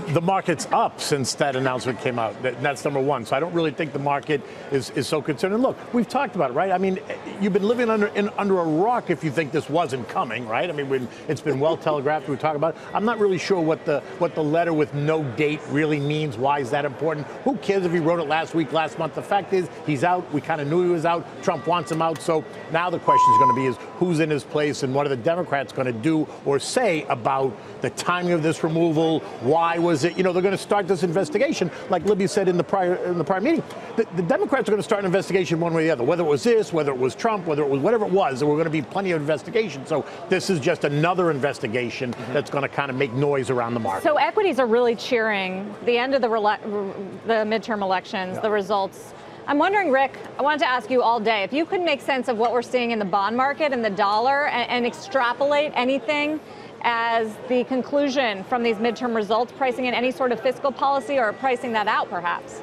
the market's up since that announcement came out. That's number one. So I don't really think the market is so concerned. And look, we've talked about it, right? I mean, you've been living under a rock if you think this wasn't coming, right? I mean, it's been well telegraphed. We talk about it. I'm not really sure what the letter with no date really means. Why is that important? Who cares if he wrote it last week, last month? The fact is, he's out. We kind of knew he was out. Trump wants him out. So now the question is going to be is who's in his place and what are the Democrats going to do or say about the timing of this removal? Why was it? You know, they're going to start this investigation, like Libby said in the prior meeting. The Democrats are going to start an investigation one way or the other, whether it was this, whether it was Trump, whether it was whatever it was. There were going to be plenty of investigation. So this is just another investigation that's going to kind of make noise around the market. So equities are really cheering the end of the midterm elections, the results. I'm wondering, Rick, I wanted to ask you all day, if you could make sense of what we're seeing in the bond market and the dollar and extrapolate anything as the conclusion from these midterm results, pricing in any sort of fiscal policy or pricing that out, perhaps?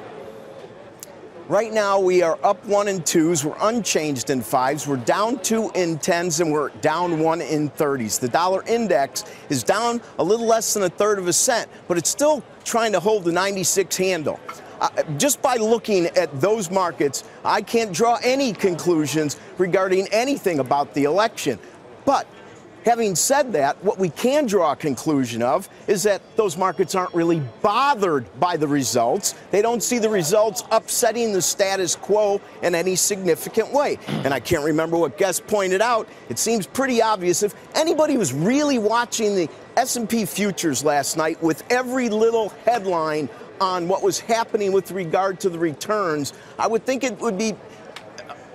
Right now, we are up 1 in 2s. We're unchanged in 5s. We're down 2 in 10s, and we're down 1 in 30s. The dollar index is down a little less than 1/3 of a cent, but it's still trying to hold the 96 handle. Just by looking at those markets, I can't draw any conclusions regarding anything about the election. But having said that, what we can draw a conclusion of is that those markets aren't really bothered by the results. They don't see the results upsetting the status quo in any significant way. And I can't remember what guest pointed out. It seems pretty obvious if anybody was really watching the S&P futures last night with every little headline on what was happening with regard to the returns, I would think it would be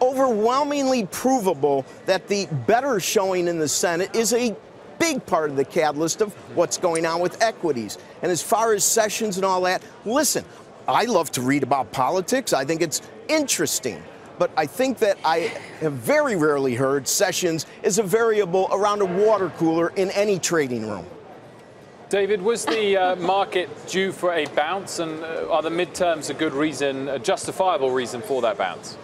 overwhelmingly provable that the better showing in the Senate is a big part of the catalyst of what's going on with equities. And as far as Sessions and all that, listen, I love to read about politics. I think it's interesting. But I think that I have very rarely heard Sessions is a variable around a water cooler in any trading room. David, was the market due for a bounce, and are the midterms a good reason, a justifiable reason for that bounce?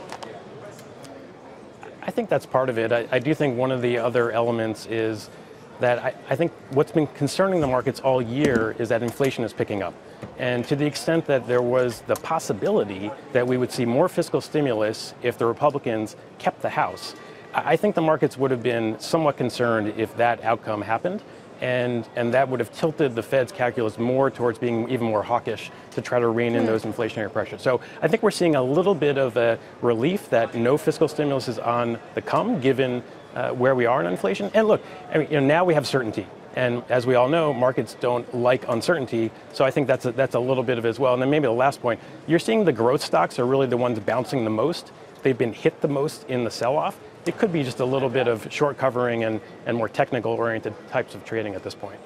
I think that's part of it. I do think one of the other elements is that I think what's been concerning the markets all year is that inflation is picking up. And to the extent that there was the possibility that we would see more fiscal stimulus if the Republicans kept the House, I think the markets would have been somewhat concerned if that outcome happened. And that would have tilted the Fed's calculus more towards being even more hawkish to try to rein in those inflationary pressures. So I think we're seeing a little bit of a relief that no fiscal stimulus is on the come, given where we are in inflation. And look, I mean, now we have certainty. And as we all know, markets don't like uncertainty. So I think that's a little bit of it as well. And then maybe the last point, you're seeing the growth stocks are really the ones bouncing the most. They've been hit the most in the sell-off. It could be just a little bit of short covering and more technical oriented types of trading at this point.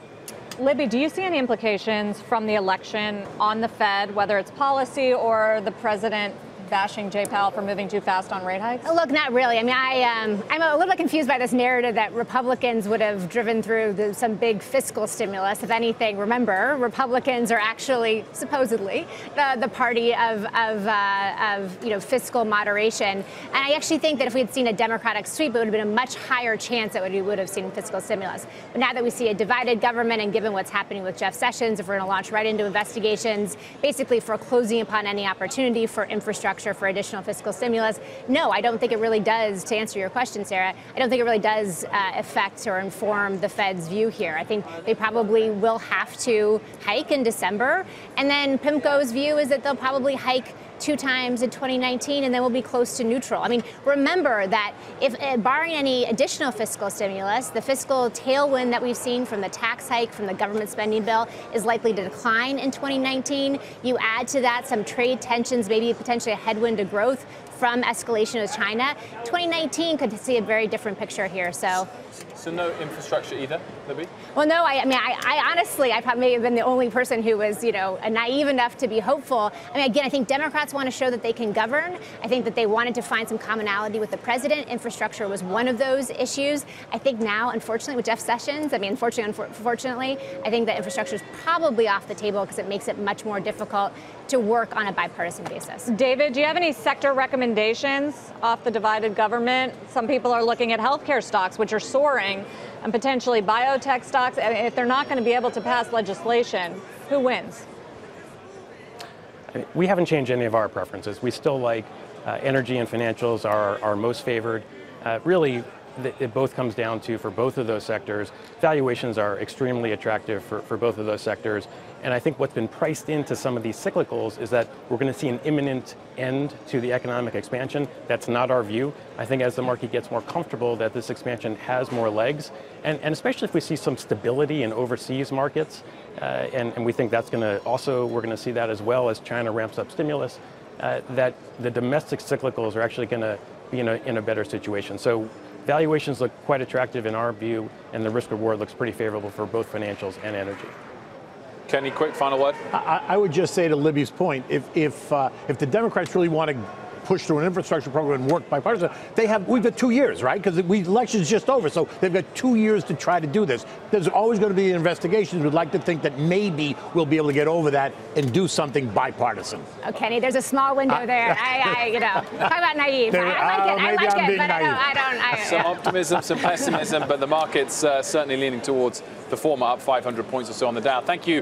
Libby, do you see any implications from the election on the Fed, whether it's policy or the president bashing Jay Powell for moving too fast on rate hikes? Look, not really. I mean, I'm a little bit confused by this narrative that Republicans would have driven through some big fiscal stimulus. If anything, remember, Republicans are actually supposedly the party of fiscal moderation. And I actually think that if we had seen a Democratic sweep, it would have been a much higher chance that we would have seen fiscal stimulus. But now that we see a divided government, and given what's happening with Jeff Sessions, if we're going to launch right into investigations, basically foreclosing upon any opportunity for infrastructure, for additional fiscal stimulus. No, I don't think it really does, to answer your question, Sarah, I don't think it really does affect or inform the Fed's view here. I think they probably will have to hike in December. And then Pimco's view is that they'll probably hike 2 times in 2019, and then we'll be close to neutral. I mean, remember that if barring any additional fiscal stimulus, the fiscal tailwind that we've seen from the tax hike, from the government spending bill, is likely to decline in 2019. You add to that some trade tensions, maybe potentially a headwind to growth from escalation with China. 2019 could see a very different picture here. So no infrastructure either, Libby? Well, no, I honestly, I probably have been the only person who was, naive enough to be hopeful. I mean, again, I think Democrats want to show that they can govern. I think that they wanted to find some commonality with the president. Infrastructure was one of those issues. I think now, unfortunately, with Jeff Sessions, unfortunately, I think that infrastructure is probably off the table because it makes it much more difficult to work on a bipartisan basis. David, do you have any sector recommendations off the divided government? Some people are looking at healthcare stocks, which are soaring soaring, and potentially biotech stocks. If they're not going to be able to pass legislation, who wins? We haven't changed any of our preferences. We still like energy and financials are most favored. Really, it both comes down to, for both of those sectors, valuations are extremely attractive for both of those sectors. And I think what's been priced into some of these cyclicals is that we're going to see an imminent end to the economic expansion. That's not our view. I think as the market gets more comfortable that this expansion has more legs, and especially if we see some stability in overseas markets, and we think that's going to also, we're going to see that as well as China ramps up stimulus, that the domestic cyclicals are actually going to be in a better situation. So valuations look quite attractive in our view, and the risk reward looks pretty favorable for both financials and energy. Kenny, quick final word. I would just say to Libby's point, if the Democrats really want to push through an infrastructure program and work bipartisan, we've got 2 years, right? Because the election's just over, so they've got 2 years to try to do this. There's always going to be investigations. We'd like to think that maybe we'll be able to get over that and do something bipartisan. Oh, Kenny, there's a small window there. Talk about naive. I like it, but I don't. Some optimism, some pessimism, but the market's certainly leaning towards the former, up 500 points or so on the Dow. Thank you.